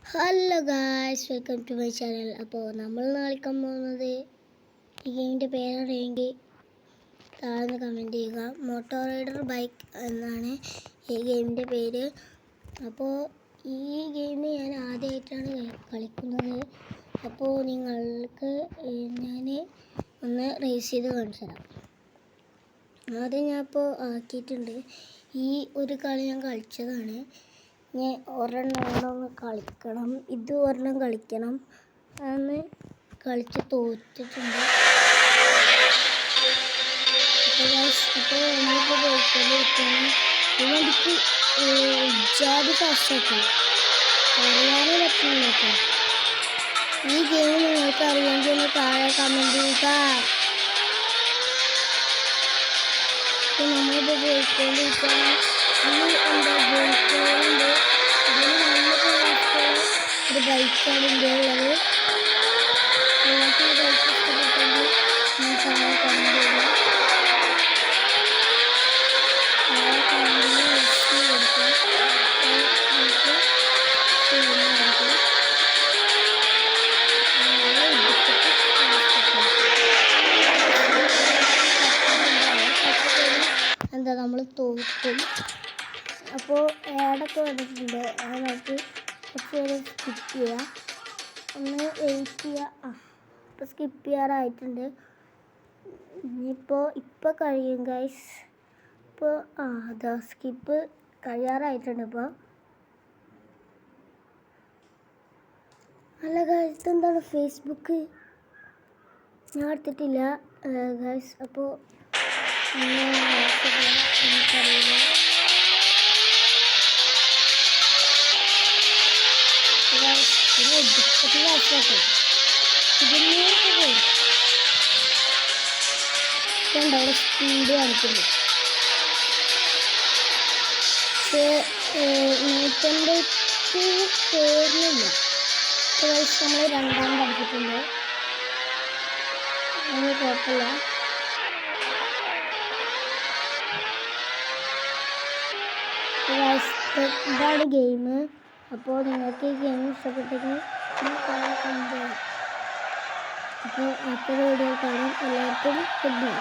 Hello guys, welcome to my channel. അപ്പോൾ നമ്മൾ കളിക്കാൻ പോകുന്നത് ഈ ഗെയിമിൻ്റെ പേരറിയെങ്കിൽ താഴ്ന്ന് കമൻറ്റ് ചെയ്യുക. മോട്ടോ റൈഡർ ബൈക്ക് എന്നാണ് ഈ ഗെയിമിൻ്റെ പേര്. അപ്പോൾ ഈ ഗെയിം ഞാൻ ആദ്യമായിട്ടാണ് കളിക്കുന്നത്. അപ്പോൾ നിങ്ങൾക്ക് ഞാൻ ഒന്ന് റേസ് ചെയ്ത് കാണിച്ചു തരാം. ആദ്യം ഞാൻ ഇപ്പോൾ ആക്കിയിട്ടുണ്ട്. ഈ ഒരു കളി ഞാൻ കളിച്ചതാണ്. ഞാൻ ഒരെണ്ണം കളിക്കണം, ഇത് ഒരെണ്ണം കളിക്കണം. അന്ന് കളിച്ച് തോറ്റിട്ടുണ്ട്. ഇപ്പോൾ നമ്മളിപ്പോൾ പോയിക്കൊണ്ടിരിക്കുകയാണ്. ഈ വണ്ടിക്ക് ജാതി ഫാസ്റ്റൊക്കെ അറിയാനേ പറ്റുന്നില്ല. ഈ ഗെയിം നിങ്ങൾക്ക് അറിയാമെങ്കിൽ ഒന്ന് താഴെ കമൻറ്റ് ചെയ്യുക. ഇപ്പോൾ നമ്മളിപ്പോൾ പോയിക്കൊണ്ടിരിക്കുകയാണ്. ഒരു ബൈക്കാണ് എൻ്റെ ഉള്ളത്. നിങ്ങൾക്ക് ഈ ബൈക്ക് ഇഷ്ടപ്പെട്ടെങ്കിൽ താഴെ കമൻറ്റ് ചെയ്യുക. താഴെ കമൻറ്റിൽ ലിസ്റ്റ് കൊടുക്കുക. നമുക്ക് എന്താ നമ്മൾ തോക്കും. അപ്പോൾ ആഡൊക്കെ വന്നിട്ടുണ്ട്. അത് നമുക്ക് കുറച്ച് നേരം സ്കിപ്പ് ചെയ്യുക, ഒന്ന് വെയിറ്റ് ചെയ്യുക. ഇപ്പോൾ സ്കിപ്പ് ചെയ്യാറായിട്ടുണ്ട്. ഇപ്പോൾ കഴിയും ഗൈസ്. ഇപ്പോൾ അതാ സ്കിപ്പ് കഴിയാറായിട്ടുണ്ട്. ഇപ്പോൾ അല്ല ഗൈസ്, ഇതെന്താണ് ഫേസ്ബുക്ക് ഞാൻ എടുത്തിട്ടില്ല ഗൈസ്. അപ്പോൾ എനിക്കറിയില്ല. അവിടെ സ്പീഡ് കാണിക്കുന്നു. പക്ഷേ 150 കയറുന്നില്ല. നമ്മൾ രണ്ടാം പഠിച്ചിട്ടുണ്ട്. അത് കുഴപ്പമില്ല. ഇതാണ് ഗെയിം. അപ്പോൾ നിങ്ങൾക്ക് ഈ ഗെയിം ഇഷ്ടപ്പെട്ടെങ്കിൽ കമൻറ്റ് ചെയ്യണം. അപ്പോൾ അടുത്ത വീഡിയോ കാണാം. എല്ലാവർക്കും ഗുഡ് ബൈ.